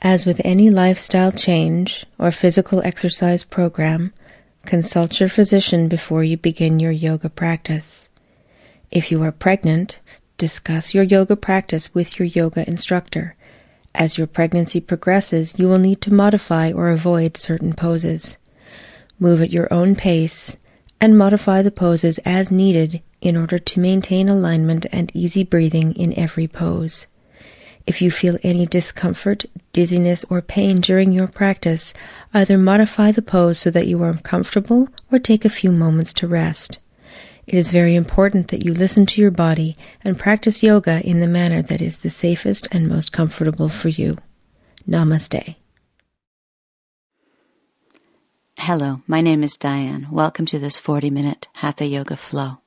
As with any lifestyle change or physical exercise program, consult your physician before you begin your yoga practice. If you are pregnant, discuss your yoga practice with your yoga instructor. As your pregnancy progresses, you will need to modify or avoid certain poses. Move at your own pace and modify the poses as needed in order to maintain alignment and easy breathing in every pose. If you feel any discomfort, dizziness, or pain during your practice, either modify the pose so that you are comfortable or take a few moments to rest. It is very important that you listen to your body and practice yoga in the manner that is the safest and most comfortable for you. Namaste. Hello, my name is Diane. Welcome to this 40-minute Hatha Yoga flow.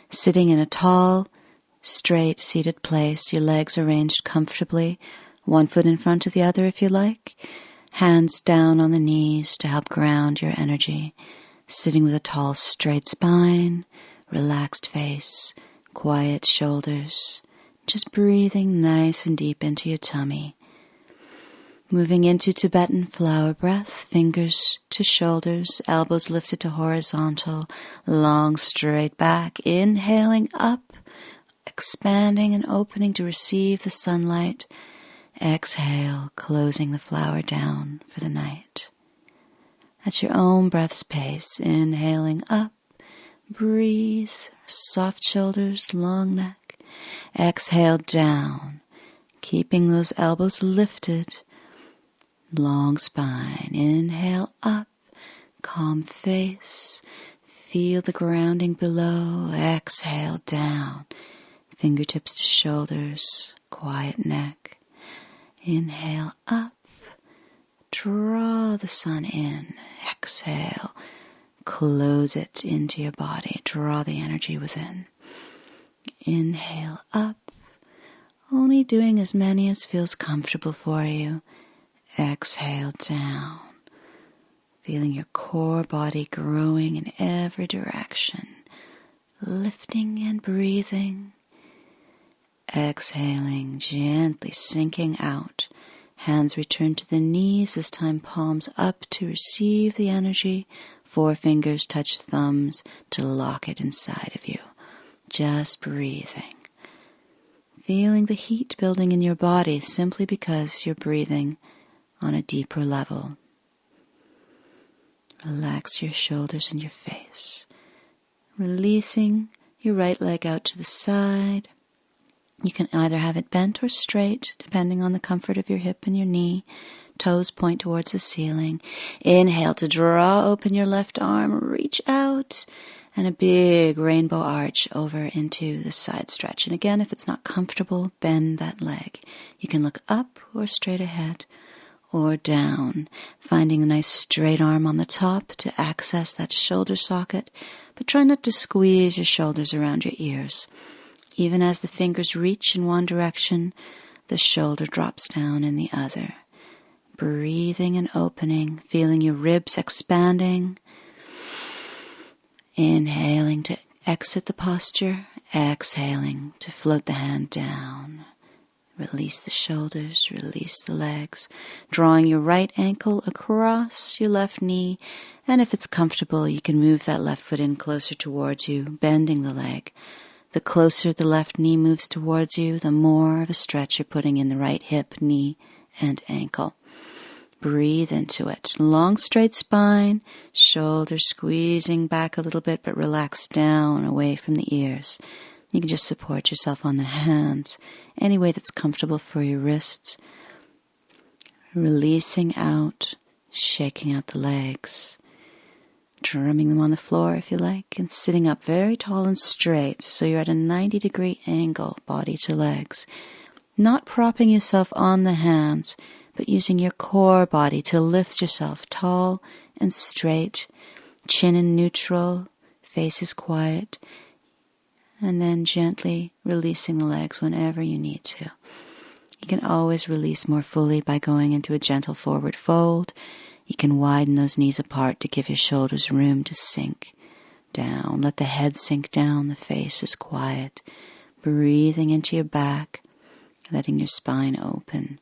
Sitting in a tall, straight seated place, your legs arranged comfortably, one foot in front of the other if you like, hands down on the knees to help ground your energy, sitting with a tall straight spine, relaxed face, quiet shoulders, just breathing nice and deep into your tummy. Moving into Tibetan flower breath, fingers to shoulders, elbows lifted to horizontal, long straight back, inhaling up, expanding and opening to receive the sunlight. Exhale, closing the flower down for the night. At your own breath's pace, inhaling up, breathe, soft shoulders, long neck. Exhale down, keeping those elbows lifted, long spine. Inhale up, calm face, feel the grounding below. Exhale down, fingertips to shoulders, quiet neck. Inhale up, draw the sun in. Exhale, close it into your body. Draw the energy within. Inhale up, only doing as many as feels comfortable for you. Exhale down, feeling your core body growing in every direction, lifting and breathing. Exhaling, gently sinking out. Hands return to the knees, this time palms up to receive the energy. Forefingers touch thumbs to lock it inside of you. Just breathing. Feeling the heat building in your body simply because you're breathing on a deeper level. Relax your shoulders and your face. Releasing your right leg out to the side. You can either have it bent or straight, depending on the comfort of your hip and your knee. Toes point towards the ceiling. Inhale to draw open your left arm, reach out, and a big rainbow arch over into the side stretch. And again, if it's not comfortable, bend that leg. You can look up or straight ahead or down, finding a nice straight arm on the top to access that shoulder socket, but try not to squeeze your shoulders around your ears. Even as the fingers reach in one direction, the shoulder drops down in the other. Breathing and opening, feeling your ribs expanding. Inhaling to exit the posture, exhaling to float the hand down. Release the shoulders, release the legs, drawing your right ankle across your left knee, and if it's comfortable, you can move that left foot in closer towards you, bending the leg. The closer the left knee moves towards you, the more of a stretch you're putting in the right hip, knee, and ankle. Breathe into it. Long, straight spine, shoulders squeezing back a little bit, but relax down away from the ears. You can just support yourself on the hands, any way that's comfortable for your wrists. Releasing out, shaking out the legs. Drumming them on the floor if you like, and sitting up very tall and straight so you're at a 90-degree angle, body to legs. Not propping yourself on the hands, but using your core body to lift yourself tall and straight, chin in neutral, face is quiet, and then gently releasing the legs whenever you need to. You can always release more fully by going into a gentle forward fold. You can widen those knees apart to give your shoulders room to sink down. Let the head sink down, the face is quiet. Breathing into your back, letting your spine open.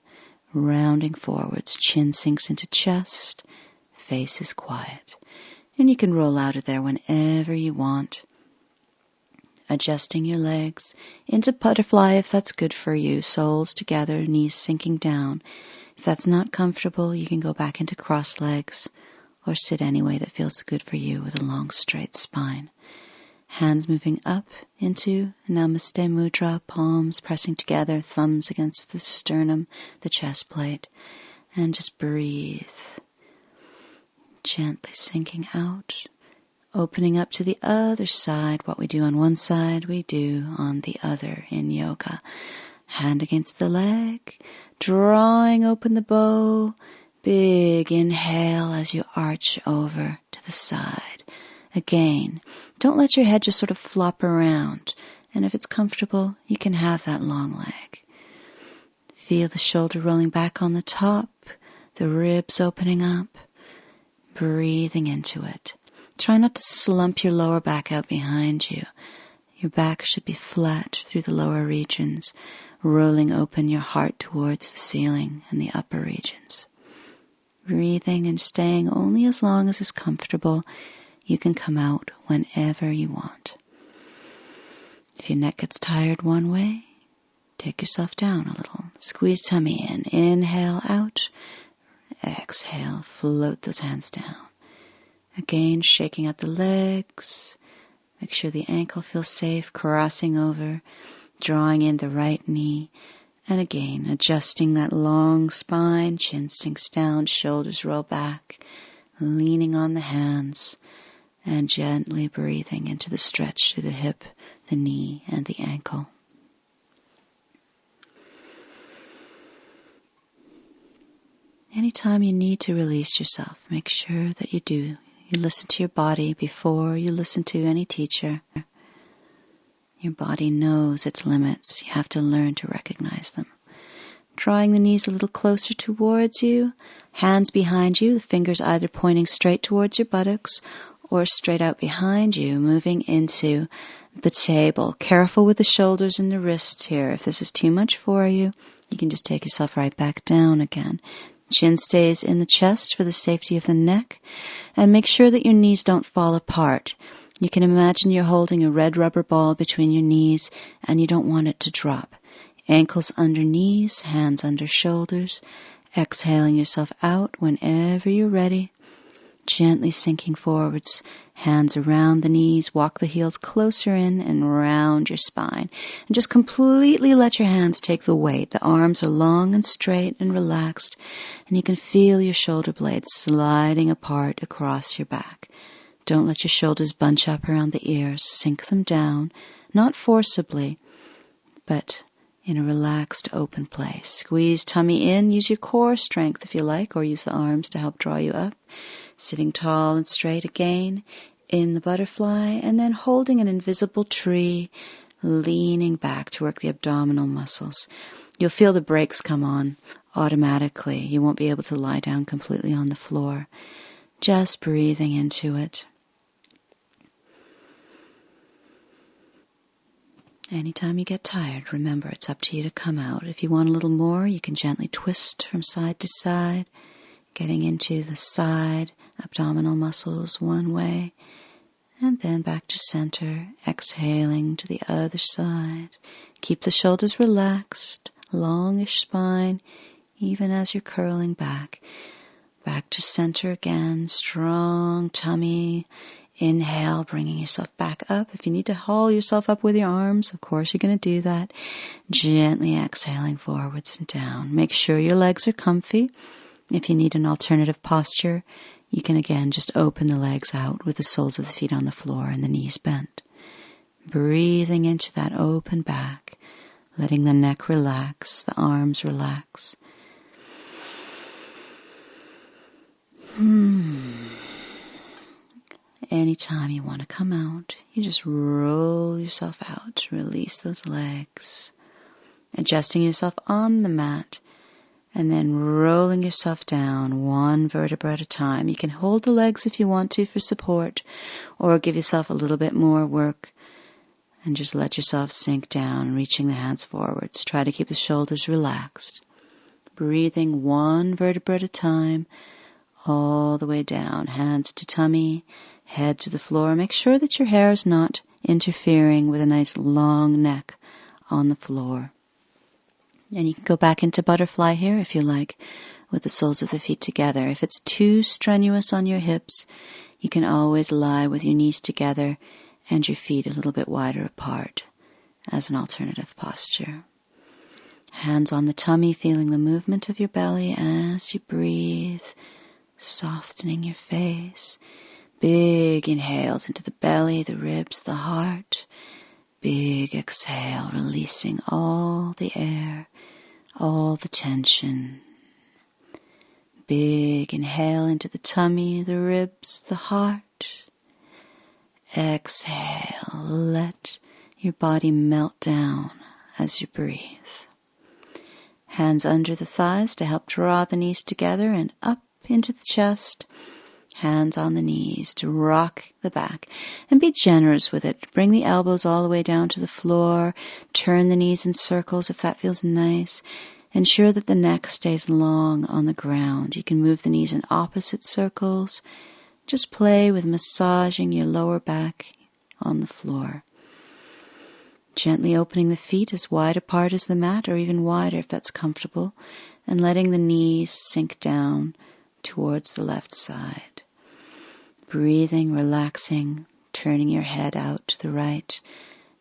rounding forwards, chin sinks into chest, face is quiet. And you can roll out of there whenever you want. Adjusting your legs into butterfly if that's good for you, soles together, knees sinking down. If that's not comfortable, you can go back into cross legs or sit any way that feels good for you with a long straight spine. Hands moving up into Namaste Mudra, palms pressing together, thumbs against the sternum, the chest plate, and just breathe. Gently sinking out, opening up to the other side. What we do on one side, we do on the other in yoga. Hand against the leg, drawing open the bow. Big inhale as you arch over to the side. Again, don't let your head just sort of flop around. And if it's comfortable, you can have that long leg. Feel the shoulder rolling back on the top, the ribs opening up, breathing into it. Try not to slump your lower back out behind you. Your back should be flat through the lower regions, rolling open your heart towards the ceiling and the upper regions. Breathing and staying only as long as is comfortable. You can come out whenever you want. If your neck gets tired one way, take yourself down a little. Squeeze tummy in. Inhale out. Exhale. Float those hands down. Again, shaking out the legs. Make sure the ankle feels safe, crossing over, drawing in the right knee. And again, adjusting that long spine, chin sinks down, shoulders roll back, leaning on the hands, and gently breathing into the stretch through the hip, the knee, and the ankle. Anytime you need to release yourself, make sure that you do. You listen to your body before you listen to any teacher. Your body knows its limits. You have to learn to recognize them. Drawing the knees a little closer towards you, hands behind you, the fingers either pointing straight towards your buttocks or straight out behind you, moving into the table. Careful with the shoulders and the wrists here. If this is too much for you, you can just take yourself right back down again. Chin stays in the chest for the safety of the neck, and make sure that your knees don't fall apart. You can imagine you're holding a red rubber ball between your knees, and you don't want it to drop. Ankles under knees, hands under shoulders, exhaling yourself out whenever you're ready. Gently sinking forwards, hands around the knees, walk the heels closer in and round your spine. And just completely let your hands take the weight. The arms are long and straight and relaxed, and you can feel your shoulder blades sliding apart across your back. Don't let your shoulders bunch up around the ears. Sink them down, not forcibly, but in a relaxed, open place. Squeeze tummy in. Use your core strength if you like, or use the arms to help draw you up. Sitting tall and straight again in the butterfly, and then holding an invisible tree, leaning back to work the abdominal muscles. You'll feel the brakes come on automatically. You won't be able to lie down completely on the floor. Just breathing into it. Anytime you get tired, remember it's up to you to come out. If you want a little more, you can gently twist from side to side, getting into the side abdominal muscles one way, and then back to center, exhaling to the other side. Keep the shoulders relaxed, longish spine, even as you're curling back. Back to center again, strong tummy. Inhale, bringing yourself back up. If you need to haul yourself up with your arms, of course you're going to do that. Gently exhaling forwards and down. Make sure your legs are comfy. If you need an alternative posture, you can again just open the legs out with the soles of the feet on the floor and the knees bent. Breathing into that open back, letting the neck relax, the arms relax. Anytime you want to come out, you just roll yourself out, release those legs, adjusting yourself on the mat, and then rolling yourself down one vertebra at a time. You can hold the legs if you want to for support, or give yourself a little bit more work, and just let yourself sink down, reaching the hands forwards. Try to keep the shoulders relaxed. breathing one vertebra at a time, all the way down. Hands to tummy, head to the floor. Make sure that your hair is not interfering with a nice long neck on the floor. And you can go back into butterfly here if you like, with the soles of the feet together. If it's too strenuous on your hips, you can always lie with your knees together and your feet a little bit wider apart as an alternative posture. Hands on the tummy, feeling the movement of your belly as you breathe, softening your face. Big inhales into the belly, the ribs, the heart. Big exhale, releasing all the air, all the tension. Big inhale into the tummy, the ribs, the heart. Exhale, let your body melt down as you breathe. Hands under the thighs to help draw the knees together and up into the chest. Hands on the knees to rock the back and be generous with it. Bring the elbows all the way down to the floor. Turn the knees in circles if that feels nice. Ensure that the neck stays long on the ground. You can move the knees in opposite circles. Just play with massaging your lower back on the floor. Gently opening the feet as wide apart as the mat, or even wider if that's comfortable, and letting the knees sink down towards the left side. Breathing, relaxing, turning your head out to the right.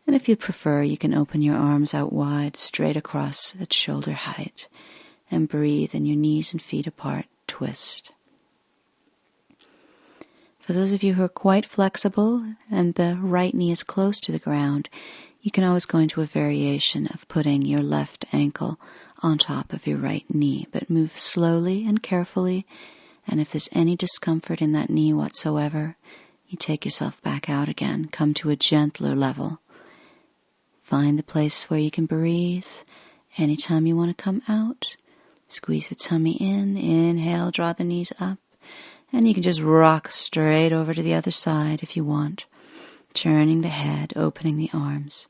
And if you prefer, you can open your arms out wide, straight across at shoulder height, and breathe in your knees and feet apart, twist. For those of you who are quite flexible and the right knee is close to the ground, you can always go into a variation of putting your left ankle on top of your right knee, but move slowly and carefully. And if there's any discomfort in that knee whatsoever, you take yourself back out again. Come to a gentler level. Find the place where you can breathe. Anytime you want to come out, squeeze the tummy in. Inhale, draw the knees up. And you can just rock straight over to the other side if you want. Turning the head, opening the arms.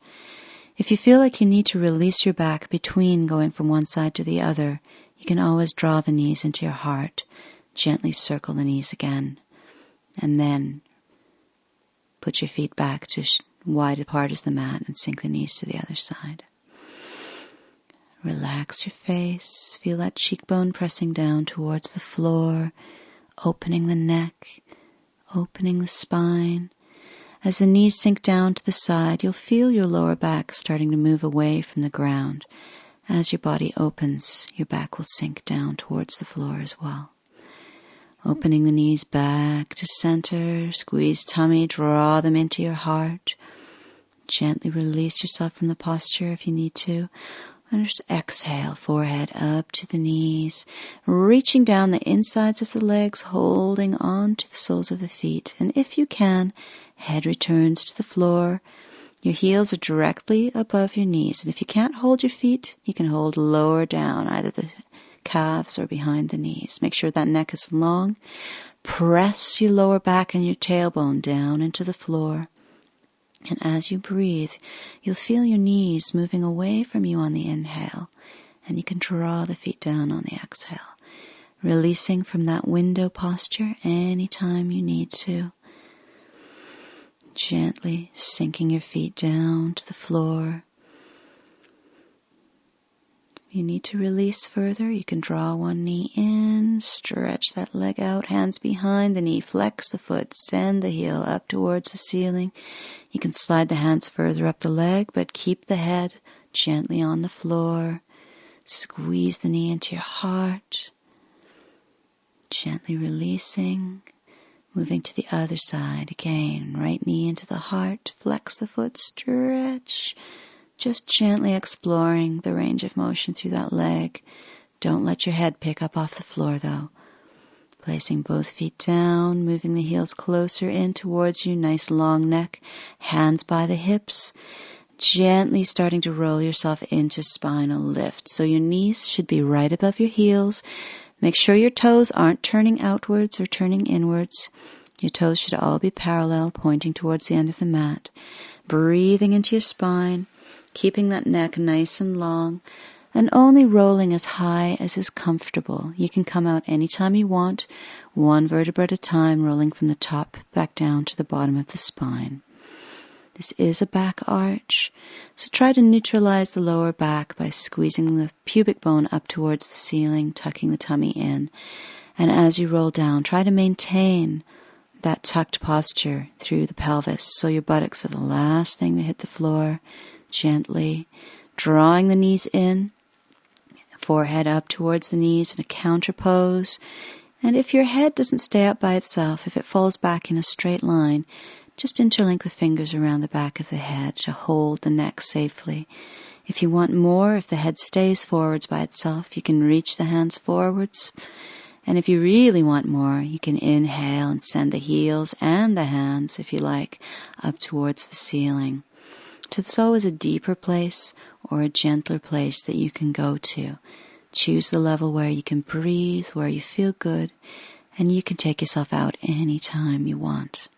If you feel like you need to release your back between going from one side to the other, you can always draw the knees into your heart. Gently circle the knees again, and then put your feet back to wide apart as the mat and sink the knees to the other side. Relax your face, feel that cheekbone pressing down towards the floor, opening the neck, opening the spine. As the knees sink down to the side, you'll feel your lower back starting to move away from the ground. As your body opens, your back will sink down towards the floor as well. Opening the knees back to center, squeeze tummy, draw them into your heart. Gently release yourself from the posture if you need to. And just exhale, forehead up to the knees, reaching down the insides of the legs, holding on to the soles of the feet. And if you can, head returns to the floor. Your heels are directly above your knees. And if you can't hold your feet, you can hold lower down, either the calves or behind the knees. Make sure that neck is long. Press your lower back and your tailbone down into the floor. And as you breathe, you'll feel your knees moving away from you on the inhale. And you can draw the feet down on the exhale. Releasing from that window posture anytime you need to. Gently sinking your feet down to the floor. You need to release further. You can draw one knee in, stretch that leg out, hands behind the knee, flex the foot, send the heel up towards the ceiling. You can slide the hands further up the leg, but keep the head gently on the floor. Squeeze the knee into your heart. Gently releasing, moving to the other side again. Right knee into the heart, flex the foot, stretch. Just gently exploring the range of motion through that leg. Don't let your head pick up off the floor though. Placing both feet down, moving the heels closer in towards you, nice long neck, hands by the hips. Gently starting to roll yourself into spinal lift. So your knees should be right above your heels. Make sure your toes aren't turning outwards or turning inwards. Your toes should all be parallel, pointing towards the end of the mat. Breathing into your spine. Keeping that neck nice and long. and only rolling as high as is comfortable. You can come out anytime you want, one vertebra at a time, rolling from the top back down to the bottom of the spine. This is a back arch, so try to neutralize the lower back by squeezing the pubic bone up towards the ceiling, tucking the tummy in. And as you roll down, try to maintain that tucked posture through the pelvis, so your buttocks are the last thing to hit the floor, gently drawing the knees in, forehead up towards the knees in a counter pose. And if your head doesn't stay up by itself, if it falls back in a straight line, just interlink the fingers around the back of the head to hold the neck safely. If you want more, if the head stays forwards by itself, you can reach the hands forwards. And if you really want more, you can inhale and send the heels and the hands, if you like, up towards the ceiling. So there's always a deeper place or a gentler place that you can go to. Choose the level where you can breathe, where you feel good, and you can take yourself out anytime you want.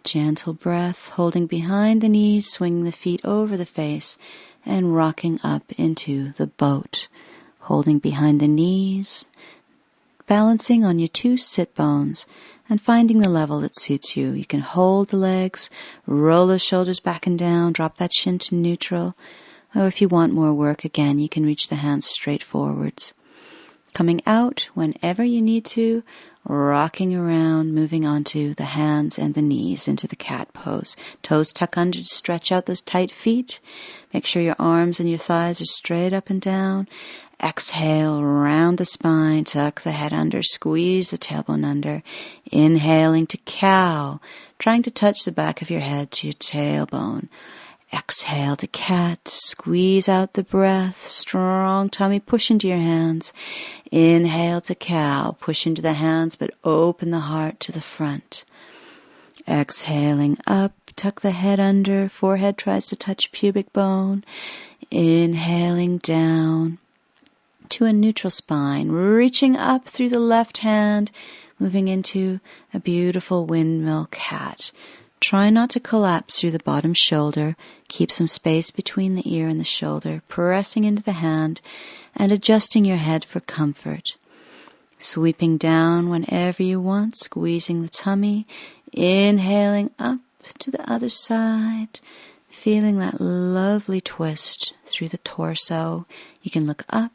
Gentle breath, holding behind the knees, swinging the feet over the face, and rocking up into the boat. Holding behind the knees, balancing on your two sit bones, and finding the level that suits you. You can hold the legs, roll the shoulders back and down, drop that shin to neutral. Or if you want more work, again, you can reach the hands straight forwards. Coming out whenever you need to, rocking around, moving onto the hands and the knees into the cat pose. Toes tuck under to stretch out those tight feet. Make sure your arms and your thighs are straight up and down. Exhale, round the spine, tuck the head under, squeeze the tailbone under. Inhaling to cow, trying to touch the back of your head to your tailbone. Exhale to cat, squeeze out the breath, strong tummy, push into your hands. Inhale to cow, push into the hands, but open the heart to the front. Exhaling up, tuck the head under, forehead tries to touch pubic bone. Inhaling down to a neutral spine, reaching up through the left hand, moving into a beautiful windmill cat. Try not to collapse through the bottom shoulder. Keep some space between the ear and the shoulder, pressing into the hand and adjusting your head for comfort. Sweeping down whenever you want, squeezing the tummy, inhaling up to the other side, feeling that lovely twist through the torso. You can look up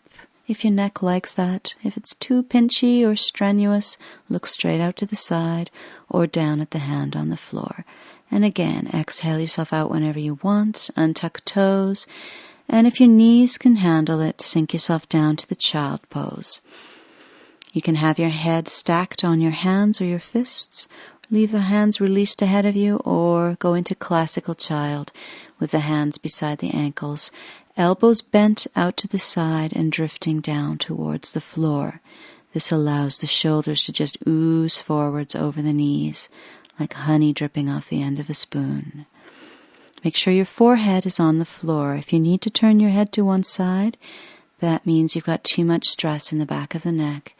if your neck likes that. If it's too pinchy or strenuous, look straight out to the side or down at the hand on the floor. And again, exhale yourself out whenever you want, untuck toes, and if your knees can handle it, sink yourself down to the child pose. You can have your head stacked on your hands or your fists, leave the hands released ahead of you, or go into classical child with the hands beside the ankles, elbows bent out to the side and drifting down towards the floor. This allows the shoulders to just ooze forwards over the knees, like honey dripping off the end of a spoon. Make sure your forehead is on the floor. If you need to turn your head to one side, that means you've got too much stress in the back of the neck,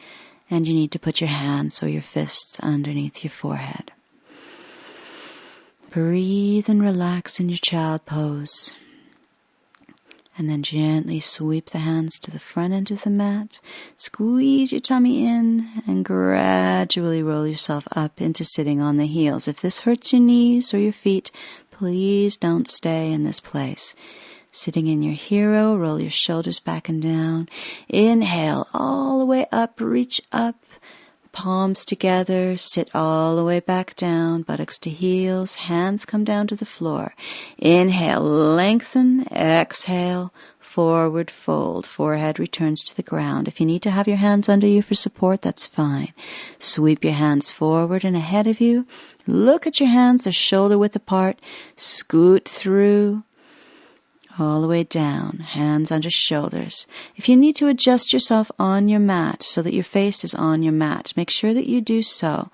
and you need to put your hands or your fists underneath your forehead. Breathe and relax in your child pose. And then gently sweep the hands to the front end of the mat. Squeeze your tummy in and gradually roll yourself up into sitting on the heels. If this hurts your knees or your feet, please don't stay in this place. Sitting in your hero, roll your shoulders back and down. Inhale all the way up, reach up. Palms together, sit all the way back down, buttocks to heels, hands come down to the floor. Inhale, lengthen, exhale, forward fold, forehead returns to the ground. If you need to have your hands under you for support, that's fine. Sweep your hands forward and ahead of you. Look at your hands, they're shoulder width apart. Scoot through. All the way down, hands under shoulders. If you need to adjust yourself on your mat so that your face is on your mat, make sure that you do so.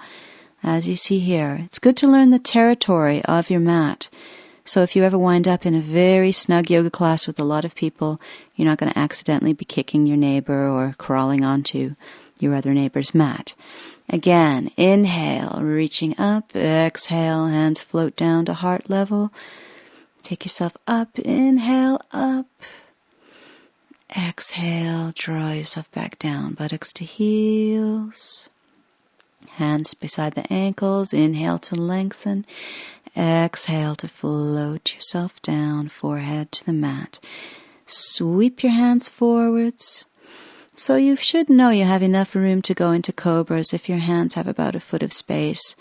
As you see here, it's good to learn the territory of your mat. So if you ever wind up in a very snug yoga class with a lot of people, you're not going to accidentally be kicking your neighbor or crawling onto your other neighbor's mat. Again, inhale, reaching up, exhale, hands float down to heart level. Take yourself up, inhale, up. Exhale, draw yourself back down, buttocks to heels. Hands beside the ankles. Inhale to lengthen. Exhale to float yourself down, forehead to the mat. Sweep your hands forwards. So you should know you have enough room to go into cobras if your hands have about a foot of space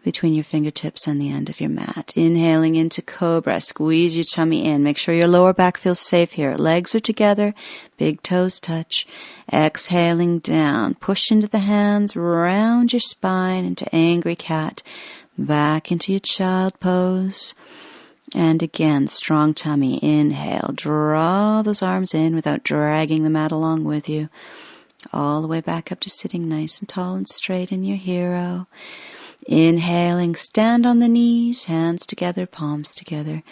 between your fingertips and the end of your mat. Inhaling into cobra, squeeze your tummy in. Make sure your lower back feels safe here. Legs are together, big toes touch. Exhaling down, push into the hands, round your spine into angry cat. Back into your child pose. And again, strong tummy. Inhale, draw those arms in without dragging the mat along with you. All the way back up to sitting nice and tall and straight in your hero. Inhaling, stand on the knees, hands together, palms together.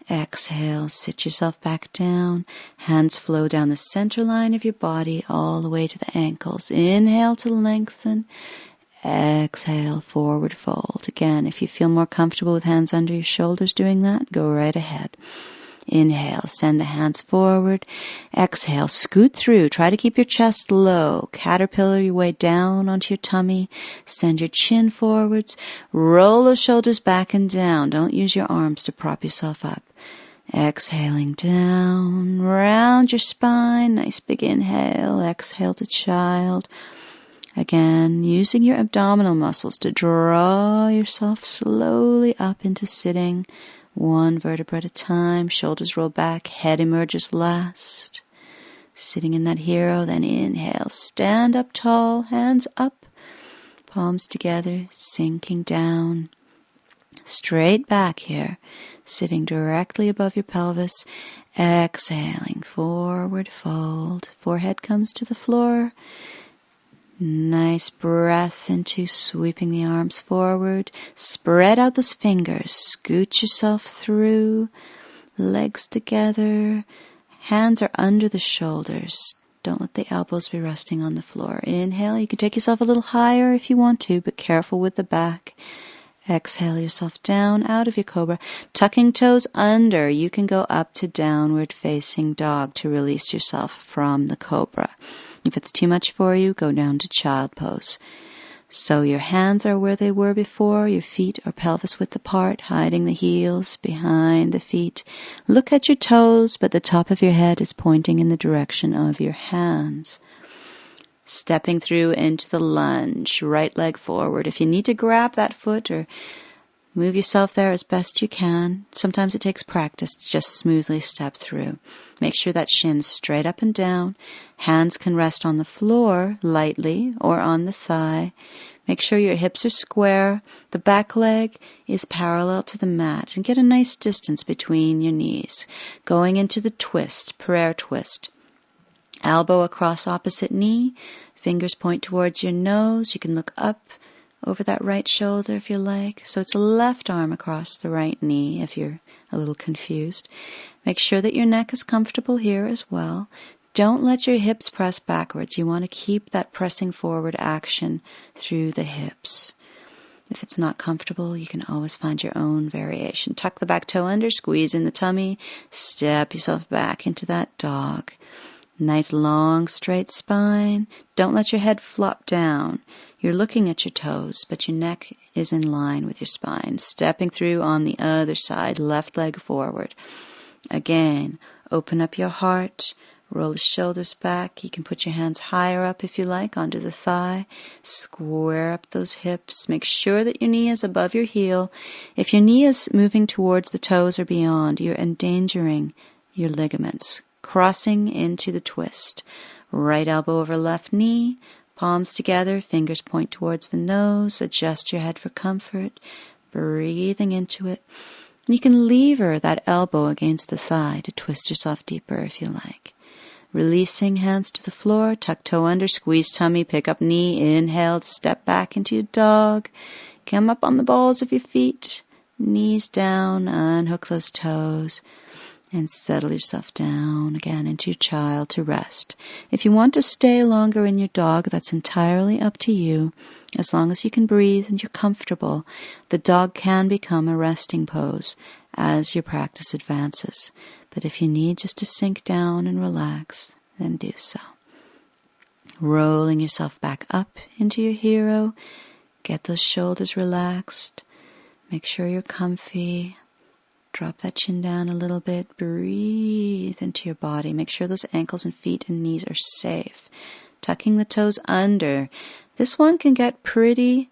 Exhale, sit yourself back down. Hands flow down the center line of your body all the way to the ankles. Inhale to lengthen. Exhale, forward fold. Again, if you feel more comfortable with hands under your shoulders doing that, go right ahead. Inhale, send the hands forward. Exhale, scoot through. Try to keep your chest low. Caterpillar your way down onto your tummy. Send your chin forwards. Roll those shoulders back and down. Don't use your arms to prop yourself up. Exhaling down. Round your spine. Nice big inhale. Exhale to child. Again, using your abdominal muscles to draw yourself slowly up into sitting. One vertebra at a time, shoulders roll back, head emerges last. Sitting in that hero, then inhale, stand up tall, hands up, palms together, sinking down. Straight back here, sitting directly above your pelvis. Exhaling, forward fold, forehead comes to the floor. Nice breath into sweeping the arms forward. Spread out those fingers. Scoot yourself through. Legs together. Hands are under the shoulders. Don't let the elbows be resting on the floor. Inhale. You can take yourself a little higher if you want to, but careful with the back. Exhale yourself down out of your cobra. Tucking toes under. You can go up to downward facing dog to release yourself from the cobra. If it's too much for you, go down to child pose. So your hands are where they were before, your feet are pelvis width apart, hiding the heels behind the feet. Look at your toes, but the top of your head is pointing in the direction of your hands. Stepping through into the lunge, right leg forward. If you need to grab that foot or move yourself there as best you can. Sometimes it takes practice to just smoothly step through. Make sure that shin's straight up and down. Hands can rest on the floor lightly or on the thigh. Make sure your hips are square. The back leg is parallel to the mat. And get a nice distance between your knees. Going into the twist, prayer twist. Elbow across opposite knee. Fingers point towards your nose. You can look up over that right shoulder if you like. So it's a left arm across the right knee if you're a little confused. Make sure that your neck is comfortable here as well. Don't let your hips press backwards. You want to keep that pressing forward action through the hips. If it's not comfortable, you can always find your own variation. Tuck the back toe under, squeeze in the tummy, step yourself back into that dog. Nice long straight spine. Don't let your head flop down. You're looking at your toes, but your neck is in line with your spine. Stepping through on the other side, left leg forward. Again, open up your heart. Roll the shoulders back. You can put your hands higher up if you like, onto the thigh. Square up those hips. Make sure that your knee is above your heel. If your knee is moving towards the toes or beyond, you're endangering your ligaments. Crossing into the twist. Right elbow over left knee. Palms together, fingers point towards the nose. Adjust your head for comfort. Breathing into it. You can lever that elbow against the thigh to twist yourself deeper if you like. Releasing hands to the floor, tuck toe under, squeeze tummy, pick up knee, inhale, step back into your dog. Come up on the balls of your feet, knees down, unhook those toes. And settle yourself down again into your child to rest. If you want to stay longer in your dog, that's entirely up to you. As long as you can breathe and you're comfortable, the dog can become a resting pose as your practice advances. But if you need just to sink down and relax, then do so. Rolling yourself back up into your hero. Get those shoulders relaxed. Make sure you're comfy. Drop that chin down a little bit. Breathe into your body. Make sure those ankles and feet and knees are safe. Tucking the toes under. This one can get pretty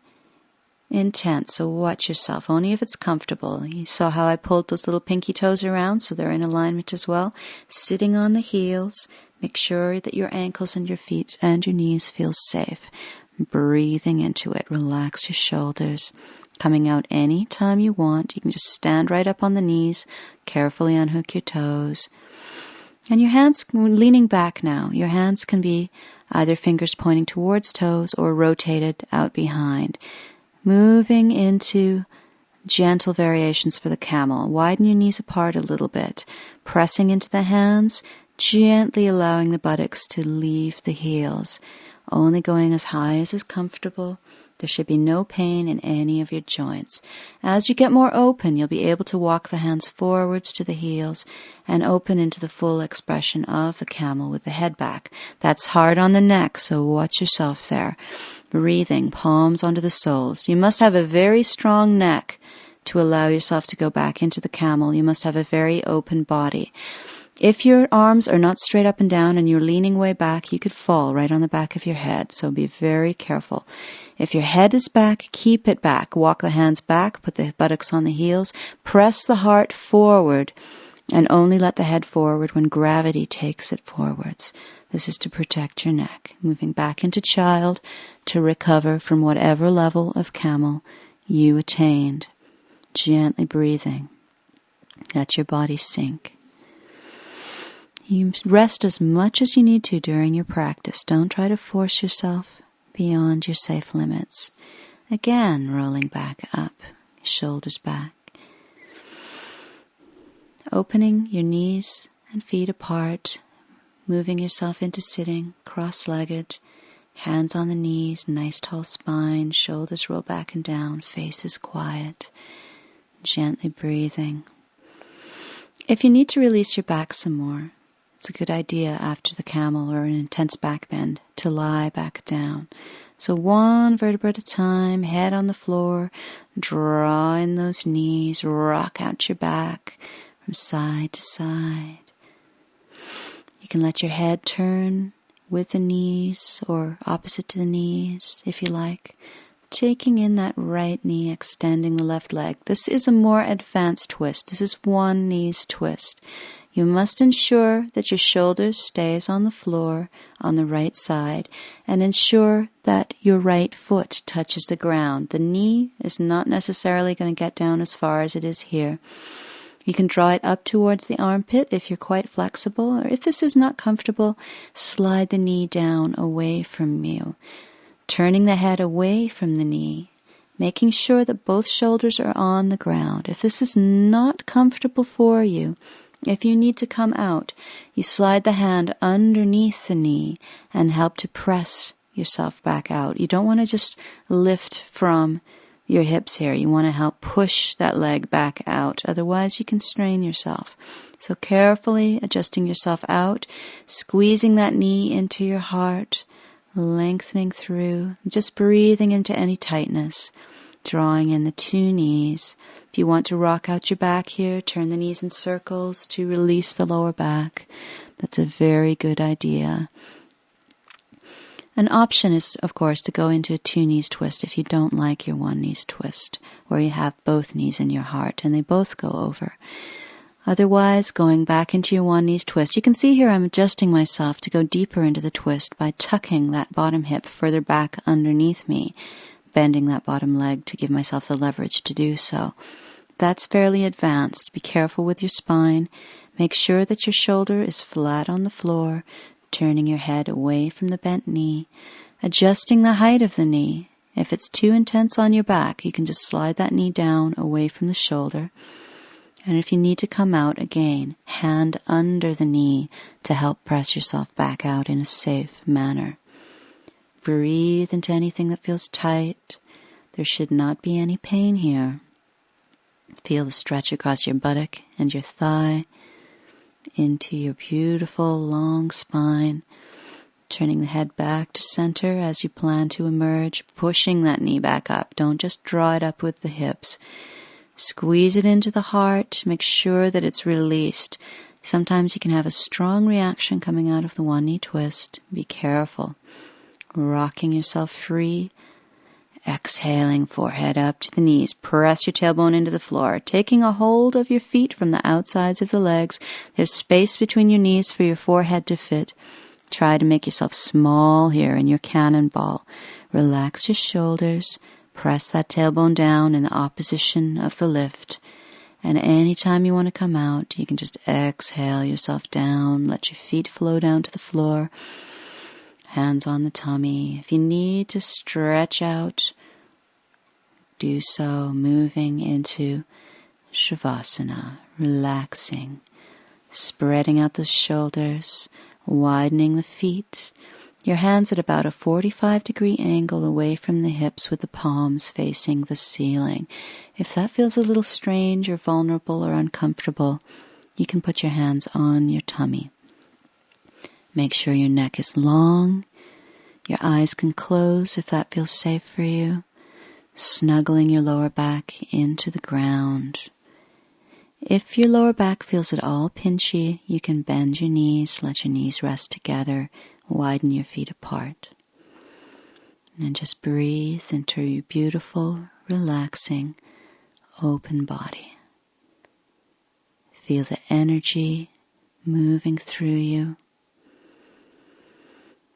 intense, so watch yourself, only if it's comfortable. You saw how I pulled those little pinky toes around, so they're in alignment as well. Sitting on the heels, make sure that your ankles and your feet and your knees feel safe. Breathing into it, relax your shoulders. Coming out any time you want. You can just stand right up on the knees, carefully unhook your toes. And your hands, leaning back now, your hands can be either fingers pointing towards toes or rotated out behind. Moving into gentle variations for the camel. Widen your knees apart a little bit. Pressing into the hands, gently allowing the buttocks to leave the heels. Only going as high as is comfortable. There should be no pain in any of your joints. As you get more open, you'll be able to walk the hands forwards to the heels and open into the full expression of the camel with the head back. That's hard on the neck, so watch yourself there. Breathing, palms onto the soles. You must have a very strong neck to allow yourself to go back into the camel. You must have a very open body. If your arms are not straight up and down and you're leaning way back, you could fall right on the back of your head, so be very careful. If your head is back, keep it back. Walk the hands back, put the buttocks on the heels, press the heart forward, and only let the head forward when gravity takes it forwards. This is to protect your neck. Moving back into child to recover from whatever level of camel you attained. Gently breathing. Let your body sink. You rest as much as you need to during your practice. Don't try to force yourself beyond your safe limits. Again, rolling back up, shoulders back. Opening your knees and feet apart, moving yourself into sitting, cross-legged, hands on the knees, nice tall spine, shoulders roll back and down, face is quiet, gently breathing. If you need to release your back some more, it's a good idea after the camel or an intense back bend to lie back down. So one vertebra at a time, head on the floor, draw in those knees, rock out your back from side to side. You can let your head turn with the knees or opposite to the knees if you like. Taking in that right knee, extending the left leg. This is a more advanced twist. This is one knee's twist. You must ensure that your shoulders stays on the floor on the right side and ensure that your right foot touches the ground. The knee is not necessarily going to get down as far as it is here. You can draw it up towards the armpit if you're quite flexible, or if this is not comfortable, slide the knee down away from you. Turning the head away from the knee, making sure that both shoulders are on the ground. If this is not comfortable for you, if you need to come out, you slide the hand underneath the knee and help to press yourself back out. You don't want to just lift from your hips here. You want to help push that leg back out. Otherwise, you can strain yourself. So carefully adjusting yourself out, squeezing that knee into your heart, lengthening through, just breathing into any tightness, drawing in the two knees. If you want to rock out your back here, turn the knees in circles to release the lower back. That's a very good idea. An option is, of course, to go into a two knees twist if you don't like your one knees twist, where you have both knees in your heart and they both go over. Otherwise, going back into your one knees twist, you can see here I'm adjusting myself to go deeper into the twist by tucking that bottom hip further back underneath me, bending that bottom leg to give myself the leverage to do so. That's fairly advanced. Be careful with your spine. Make sure that your shoulder is flat on the floor, turning your head away from the bent knee, adjusting the height of the knee. If it's too intense on your back, you can just slide that knee down away from the shoulder. And if you need to come out, again, hand under the knee to help press yourself back out in a safe manner. Breathe into anything that feels tight. There should not be any pain here. Feel the stretch across your buttock and your thigh. into your beautiful long spine, turning the head back to center as you plan to emerge, pushing that knee back up. Don't just draw it up with the hips. Squeeze it into the heart. Make sure that it's released. Sometimes you can have a strong reaction coming out of the one knee twist. Be careful. Rocking yourself free. Exhaling, forehead up to the knees. Press your tailbone into the floor. Taking a hold of your feet from the outsides of the legs. There's space between your knees for your forehead to fit. Try to make yourself small here in your cannonball. Relax your shoulders. Press that tailbone down in the opposition of the lift. And anytime you want to come out, you can just exhale yourself down. Let your feet flow down to the floor. Hands on the tummy. If you need to stretch out, do so, moving into Shavasana, relaxing, spreading out the shoulders, widening the feet. Your hands at about a 45-degree angle away from the hips with the palms facing the ceiling. If that feels a little strange or vulnerable or uncomfortable, you can put your hands on your tummy. Make sure your neck is long. Your eyes can close if that feels safe for you. Snuggling your lower back into the ground. If your lower back feels at all pinchy, you can bend your knees, let your knees rest together, widen your feet apart. And just breathe into your beautiful, relaxing, open body. Feel the energy moving through you.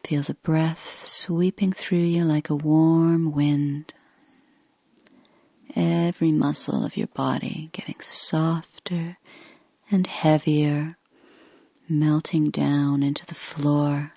Feel the breath sweeping through you like a warm wind. Every muscle of your body getting softer and heavier, melting down into the floor.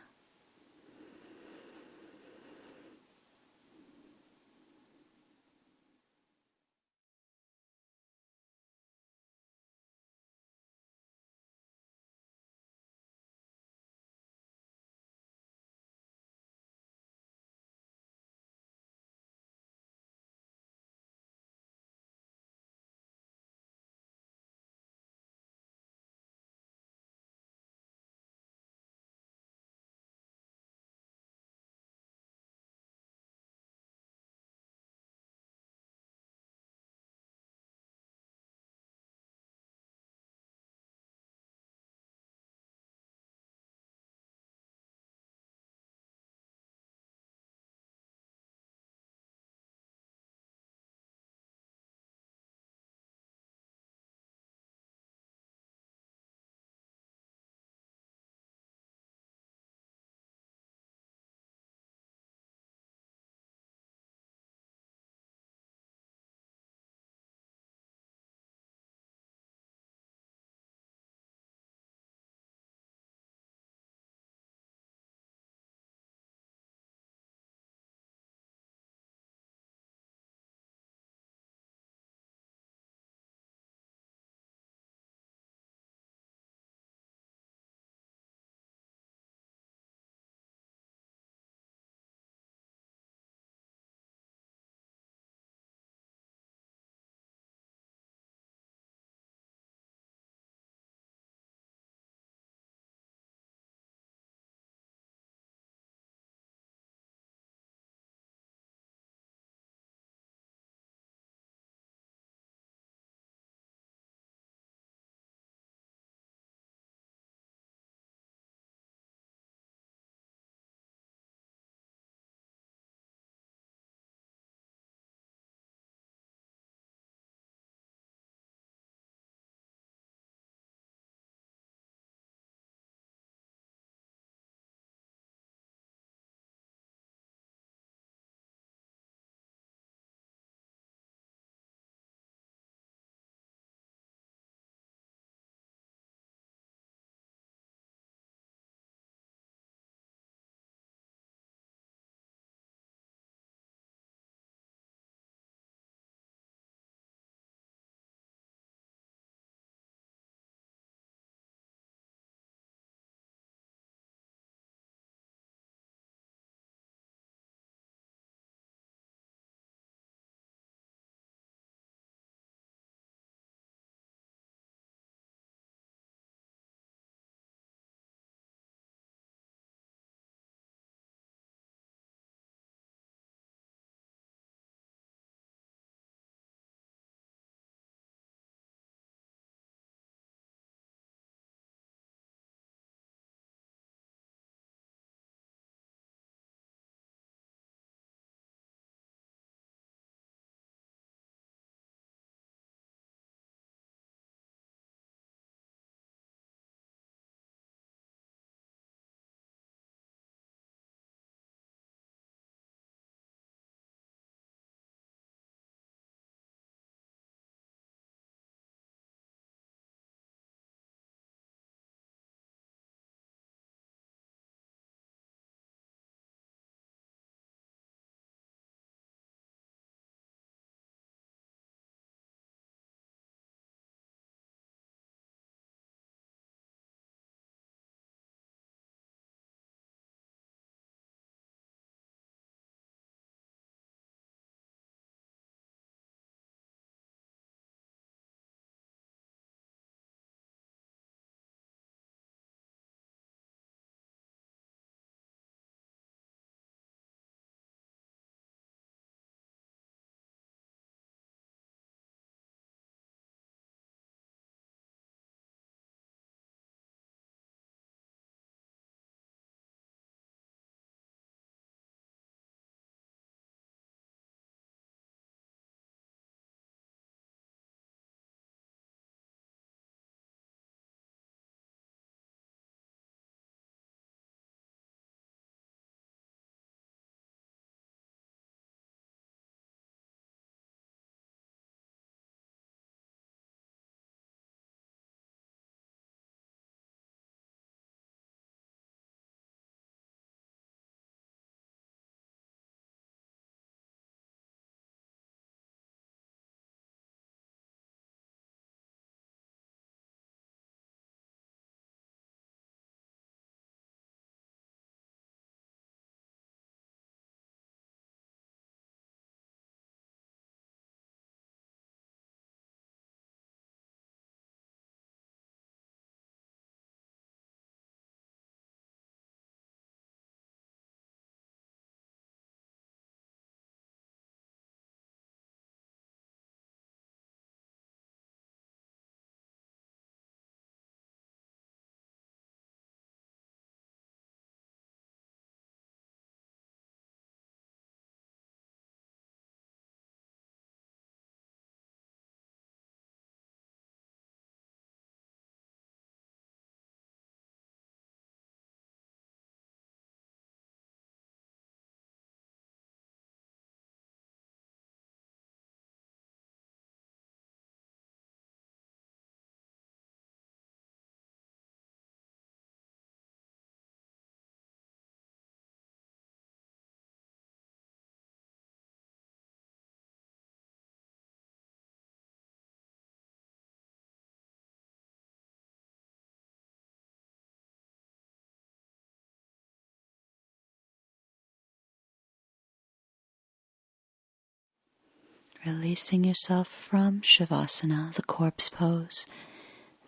Releasing yourself from Shavasana, the corpse pose,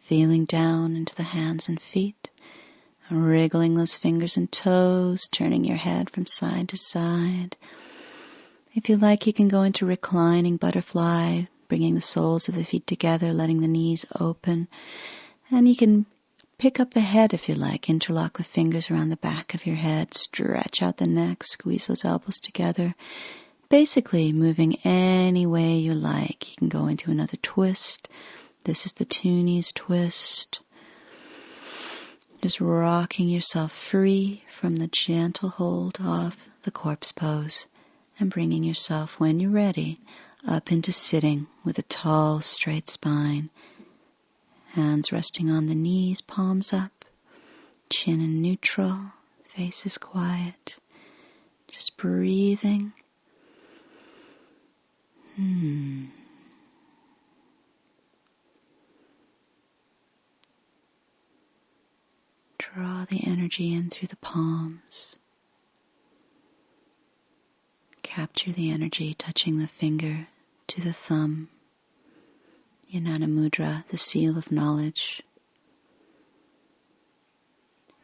feeling down into the hands and feet, wriggling those fingers and toes, turning your head from side to side. If you like, you can go into reclining butterfly, bringing the soles of the feet together, letting the knees open. And you can pick up the head if you like, interlock the fingers around the back of your head, stretch out the neck, squeeze those elbows together. Basically, moving any way you like. You can go into another twist. This is the two knees twist. Just rocking yourself free from the gentle hold of the corpse pose and bringing yourself, when you're ready, up into sitting with a tall, straight spine. Hands resting on the knees, palms up, chin in neutral, face is quiet. Just breathing. Draw the energy in through the palms. Capture the energy touching the finger to the thumb. Jnana Mudra, the seal of knowledge.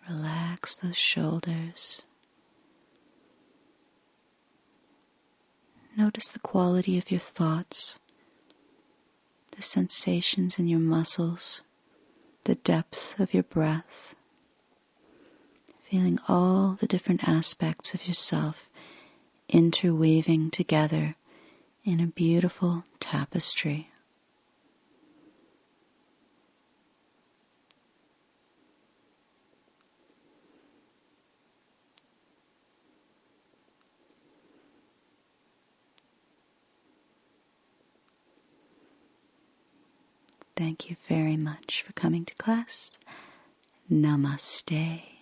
Relax those shoulders. Notice the quality of your thoughts, the sensations in your muscles, the depth of your breath, feeling all the different aspects of yourself interweaving together in a beautiful tapestry. Thank you very much for coming to class. Namaste.